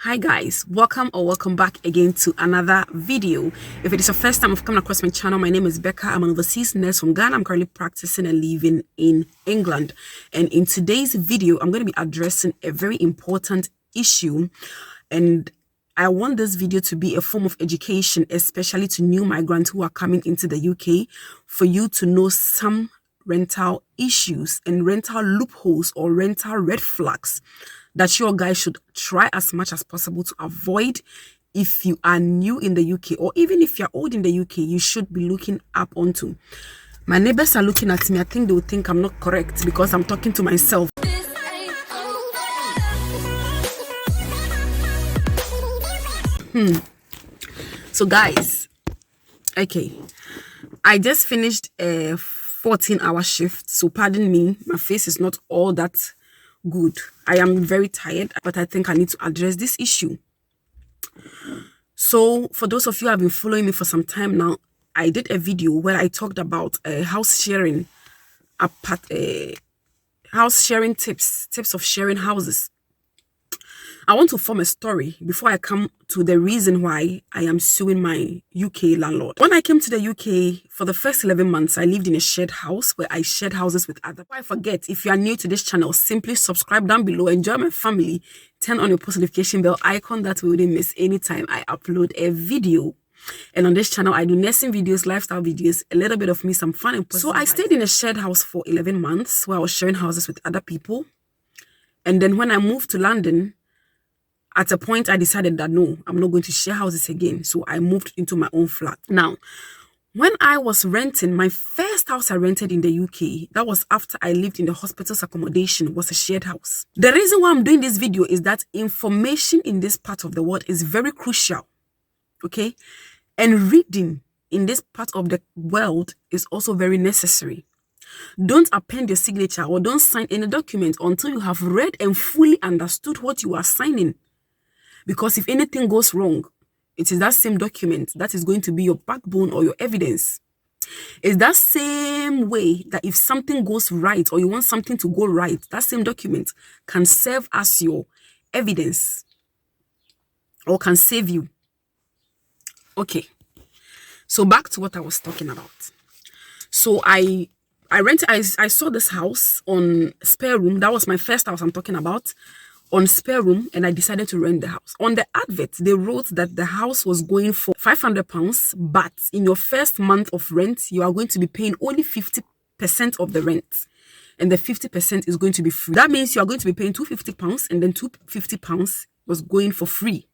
Hi guys, welcome back again to another video. If it is your first time of coming across my channel, my name is Becca. I'm an overseas nurse from Ghana. I'm currently practicing and living in England. And in today's video, I'm going to be addressing a very important issue. And I want this video to be a form of education, especially to new migrants who are coming into the UK, for you to know some rental issues and rental loopholes or rental red flags that your guys should try as much as possible to avoid if you are new in the UK, or even if you're old in the UK, you should be looking up onto. My neighbors are looking at me. I think they will think I'm not correct because I'm talking to myself. So guys, okay, I just finished a 14-hour shift, so pardon me, my face is not all that good. I am very tired, but I think I need to address this issue. So for those of you who have been following me for some time now, I did a video where I talked about house sharing tips of sharing houses. I want to form a story before I come to the reason why I am suing my UK landlord. When I came to the UK, for the first 11 months, I lived in a shared house where I shared houses with others. Before I forget, if you are new to this channel, simply subscribe down below, enjoy my family, turn on your post notification bell icon that we wouldn't miss anytime I upload a video. And on this channel, I do nursing videos, lifestyle videos, a little bit of me, some fun and positive. So I stayed in a shared house for 11 months where I was sharing houses with other people. And then when I moved to London, at a point, I decided that no, I'm not going to share houses again. So I moved into my own flat. Now, when I was renting, my first house I rented in the UK, that was after I lived in the hospital's accommodation, was a shared house. The reason why I'm doing this video is that information in this part of the world is very crucial, okay? And reading in this part of the world is also very necessary. Don't append your signature or don't sign any document until you have read and fully understood what you are signing. Because if anything goes wrong, it is that same document that is going to be your backbone or your evidence. It's that same way that if something goes right or you want something to go right, that same document can serve as your evidence or can save you. Okay, so back to what I was talking about. So I saw this house on Spare Room. That was my first house I'm talking about. On Spare Room, and I decided to rent the house. On the advert, they wrote that the house was going for £500, but in your first month of rent, you are going to be paying only 50% of the rent, and the 50% is going to be free. That means you are going to be paying £250, and then £250 was going for free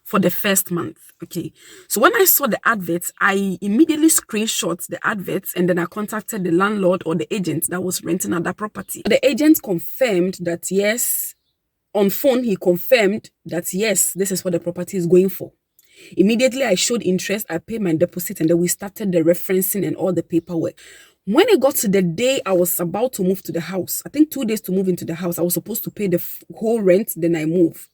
for the first month. Okay, so when I saw the adverts, I immediately screenshot the adverts, and then I contacted the landlord or the agent that was renting out that property. The agent confirmed that yes. On phone, he confirmed that, yes, this is what the property is going for. Immediately, I showed interest. I paid my deposit, and then we started the referencing and all the paperwork. When it got to the day I was about to move to the house, I think 2 days to move into the house, I was supposed to pay the whole rent, then I move.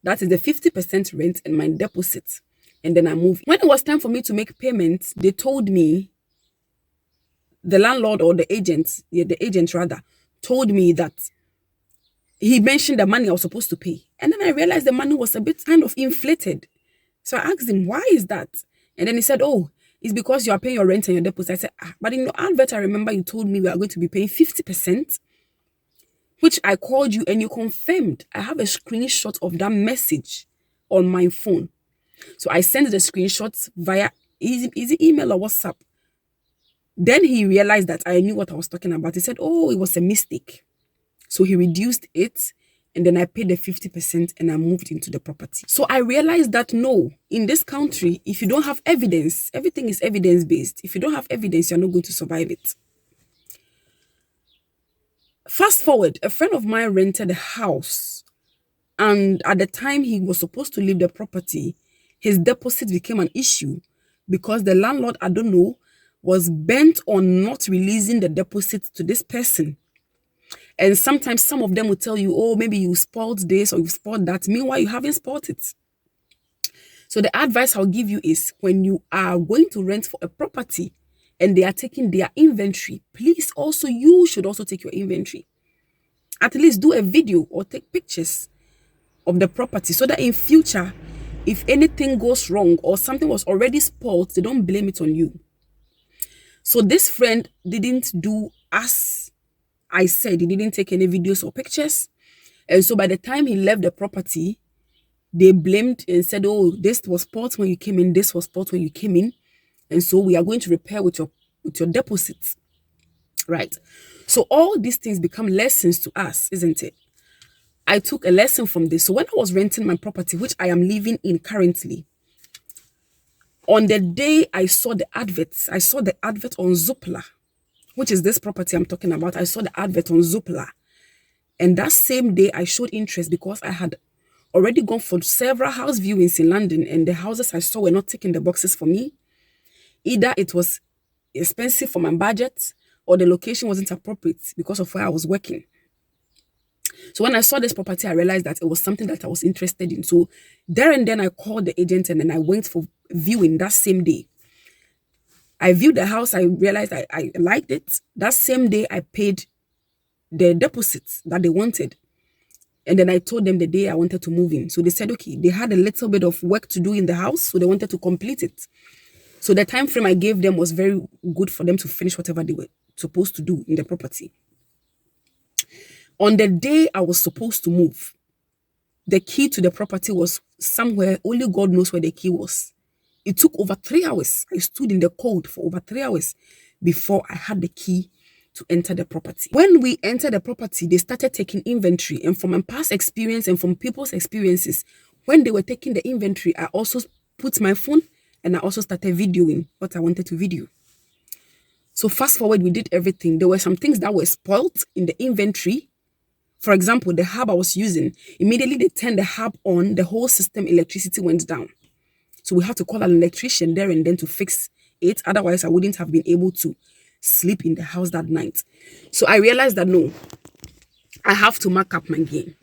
That is the 50% rent and my deposit, and then I move. When it was time for me to make payments, they told me, the landlord or the agent told me that he mentioned the money I was supposed to pay. And then I realized the money was a bit kind of inflated. So I asked him, why is that? And then he said, oh, it's because you are paying your rent and your deposit. I said, but in your advert, I remember you told me we are going to be paying 50%, which I called you and you confirmed. I have a screenshot of that message on my phone. So I sent the screenshots via easy email or WhatsApp. Then he realized that I knew what I was talking about. He said, oh, it was a mistake. So he reduced it, and then I paid the 50% and I moved into the property. So I realized that no, in this country, if you don't have evidence, everything is evidence-based. If you don't have evidence, you're not going to survive it. Fast forward, a friend of mine rented a house, and at the time he was supposed to leave the property, his deposit became an issue because the landlord, I don't know, was bent on not releasing the deposit to this person. And sometimes some of them will tell you, oh, maybe you spoiled this or you spoiled that. Meanwhile, you haven't spoiled it. So the advice I'll give you is when you are going to rent for a property and they are taking their inventory, please also, you should also take your inventory. At least do a video or take pictures of the property so that in future, if anything goes wrong or something was already spoiled, they don't blame it on you. So this friend didn't do as I said. He didn't take any videos or pictures. And so by the time he left the property, they blamed and said, oh, this was spoiled when you came in, this was spoiled when you came in. And so we are going to repair with your deposits. Right? So all these things become lessons to us, isn't it? I took a lesson from this. So when I was renting my property, which I am living in currently, on the day I saw the adverts, I saw the advert on Zoopla, which is this property I'm talking about. I saw the advert on Zoopla. And that same day, I showed interest because I had already gone for several house viewings in London, and the houses I saw were not ticking the boxes for me. Either it was expensive for my budget or the location wasn't appropriate because of where I was working. So when I saw this property, I realized that it was something that I was interested in. So there and then I called the agent and then I went for viewing that same day. I viewed the house. I realized I liked it. That same day, I paid the deposits that they wanted. And then I told them the day I wanted to move in. So they said, okay, they had a little bit of work to do in the house, so they wanted to complete it. So the time frame I gave them was very good for them to finish whatever they were supposed to do in the property. On the day I was supposed to move, the key to the property was somewhere, only God knows where the key was. It took over 3 hours. I stood in the cold for over 3 hours before I had the key to enter the property. When we entered the property, they started taking inventory. And from my past experience and from people's experiences, when they were taking the inventory, I also put my phone and I also started videoing what I wanted to video. So fast forward, we did everything. There were some things that were spoiled in the inventory. For example, the hub I was using, immediately they turned the hub on, the whole system electricity went down. So we had to call an electrician there and then to fix it. Otherwise, I wouldn't have been able to sleep in the house that night. So I realized that no, I have to mark up my game.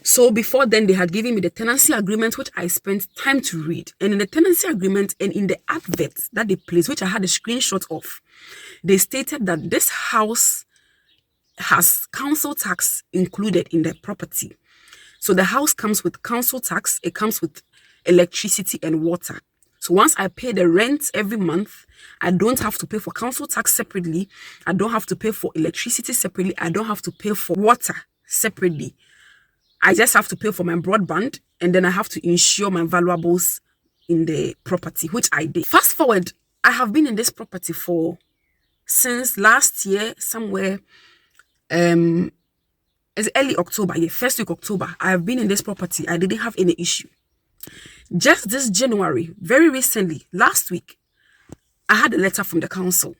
So before then, they had given me the tenancy agreement, which I spent time to read. And in the tenancy agreement and in the advert that they placed, which I had a screenshot of, they stated that this house has council tax included in the property. So the house comes with council tax, it comes with electricity and water. So once I pay the rent every month, I don't have to pay for council tax separately. I don't have to pay for electricity separately. I don't have to pay for water separately. I just have to pay for my broadband, and then I have to insure my valuables in the property, which I did. Fast forward, I have been in this property since last year, somewhere, it's early October, first week October. I have been in this property. I didn't have any issue. Just this January, very recently, last week, I had a letter from the council,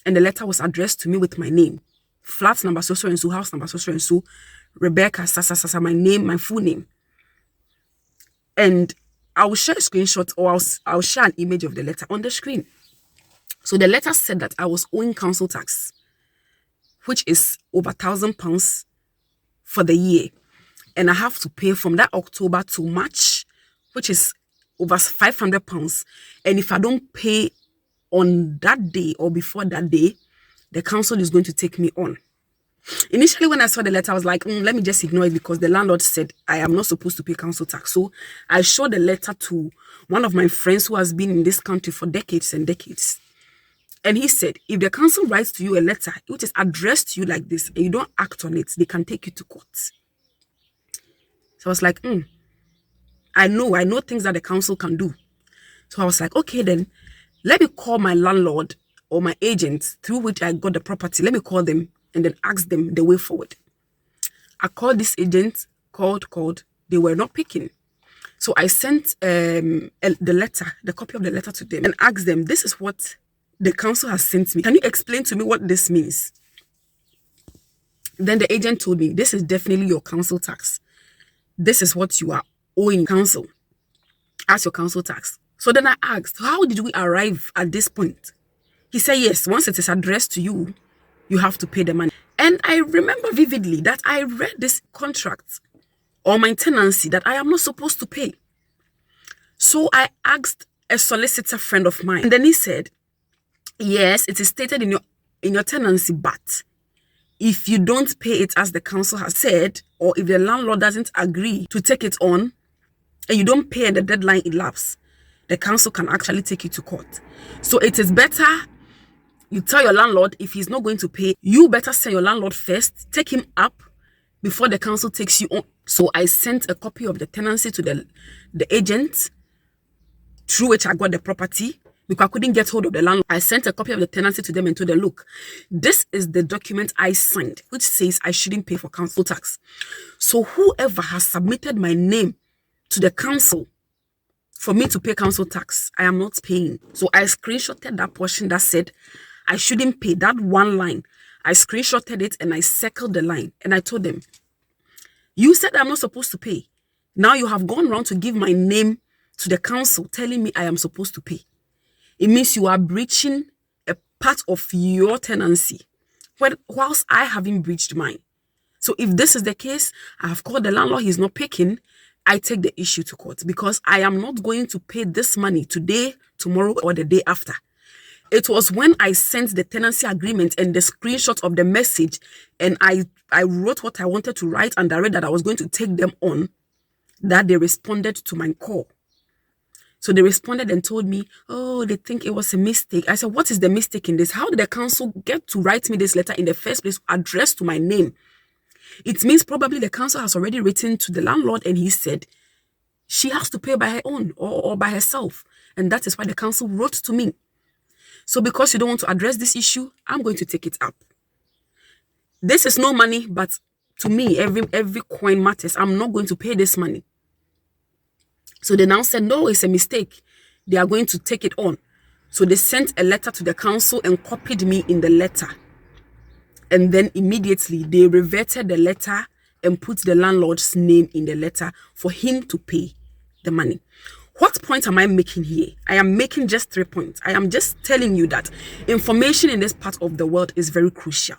and the letter was addressed to me with my name, flat number so and so, house number so and so, Rebecca Sasa, my name, my full name. And I will share a screenshot, or I'll share an image of the letter on the screen. So the letter said that I was owing council tax, which is over £1,000 for the year. And I have to pay from that October to March, which is over £500. And if I don't pay on that day or before that day, the council is going to take me on. Initially, when I saw the letter, I was like, let me just ignore it because the landlord said I am not supposed to pay council tax. So I showed the letter to one of my friends who has been in this country for decades and decades. And he said, if the council writes to you a letter which is addressed to you like this and you don't act on it, they can take you to court. So I was like, I know things that the council can do. So I was like, okay, then let me call my landlord or my agent through which I got the property. Let me call them and then ask them the way forward. I called this agent, called. They were not picking. So I sent the copy of the letter to them and asked them, this is what the council has sent me. Can you explain to me what this means? Then the agent told me, this is definitely your council tax. This is what you are owing council as your council tax. So then I asked, how did we arrive at this point? He said, yes, once it is addressed to you, you have to pay the money. And I remember vividly that I read this contract or my tenancy that I am not supposed to pay. So I asked a solicitor friend of mine, and then he said, yes, it is stated in your tenancy, but if you don't pay it as the council has said, or if the landlord doesn't agree to take it on and you don't pay and the deadline elapses, the council can actually take you to court. So it is better you tell your landlord if he's not going to pay. You better send your landlord first, take him up before the council takes you on. So I sent a copy of the tenancy to the agent through which I got the property, because I couldn't get hold of the landlord. I sent a copy of the tenancy to them and told them, look, this is the document I signed, which says I shouldn't pay for council tax. So whoever has submitted my name to the council for me to pay council tax, I am not paying. So I screenshotted that portion that said I shouldn't pay, that one line. I screenshotted it and I circled the line and I told them, you said I'm not supposed to pay. Now you have gone around to give my name to the council telling me I am supposed to pay. It means you are breaching a part of your tenancy, whilst I haven't breached mine. So if this is the case, I have called the landlord, he's not picking, I take the issue to court, because I am not going to pay this money today, tomorrow, or the day after. It was when I sent the tenancy agreement and the screenshot of the message, and I wrote what I wanted to write and I read that I was going to take them on, that they responded to my call. So they responded and told me, oh, they think it was a mistake. I said, what is the mistake in this? How did the council get to write me this letter in the first place, addressed to my name? It means probably the council has already written to the landlord and he said she has to pay by her own or by herself. And that is why the council wrote to me. So because you don't want to address this issue, I'm going to take it up. This is no money, but to me, every coin matters. I'm not going to pay this money. So they now said, no, it's a mistake. They are going to take it on. So they sent a letter to the council and copied me in the letter. And then immediately they reverted the letter and put the landlord's name in the letter for him to pay the money. What point am I making here? I am making just 3 points. I am just telling you that information in this part of the world is very crucial.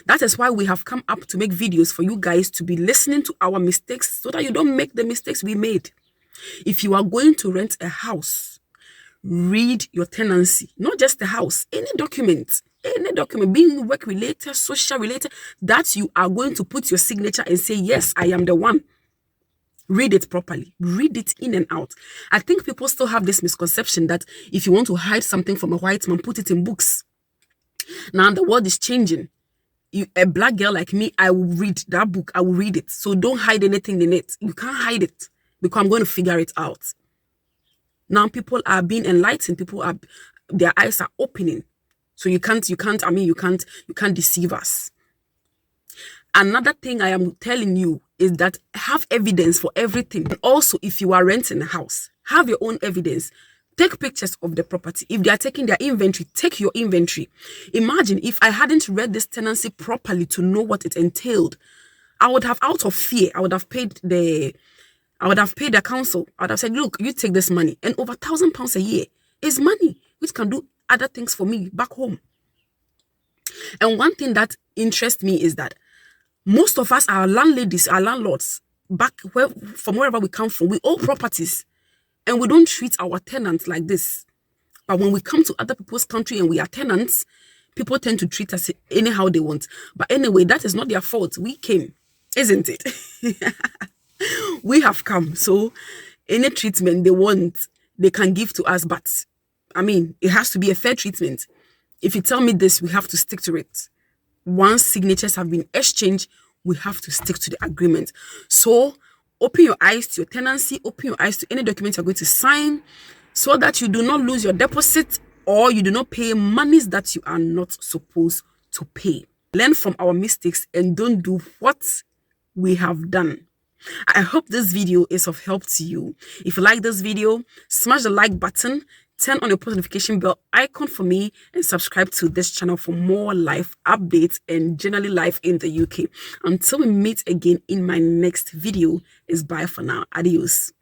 That is why we have come up to make videos for you guys to be listening to our mistakes so that you don't make the mistakes we made. If you are going to rent a house, read your tenancy, not just the house, any document, being work related, social related, that you are going to put your signature and say, yes, I am the one. Read it properly. Read it in and out. I think people still have this misconception that if you want to hide something from a white man, put it in books. Now the world is changing. A black girl like me, I will read that book. I will read it. So don't hide anything in it. You can't hide it because I'm going to figure it out. Now people are being enlightened. Their eyes are opening. So you can't deceive us. Another thing I am telling you is that have evidence for everything. And also, if you are renting a house, have your own evidence. Take pictures of the property. If they are taking their inventory, take your inventory. Imagine if I hadn't read this tenancy properly to know what it entailed. I would have, out of fear, I would have paid the council. I would have said, look, you take this money. And over £1,000 a year is money which can do other things for me back home. And one thing that interests me is that most of us are landladies, are landlords, from wherever we come from. We own properties and we don't treat our tenants like this. But when we come to other people's country and we are tenants, people tend to treat us anyhow they want. But anyway, that is not their fault. We came, isn't it? We have come. So any treatment they want, they can give to us. But I mean, it has to be a fair treatment. If you tell me this, we have to stick to it. Once signatures have been exchanged, we have to stick to the agreement. So open your eyes to your tenancy, open your eyes to any document you're going to sign so that you do not lose your deposit or you do not pay monies that you are not supposed to pay. Learn from our mistakes and don't do what we have done. I hope this video is of help to you. If you like this video, smash the like button, turn on your post notification bell icon for me, and subscribe to this channel for more life updates and generally life in the UK. Until we meet again in my next video, is bye for now. Adios.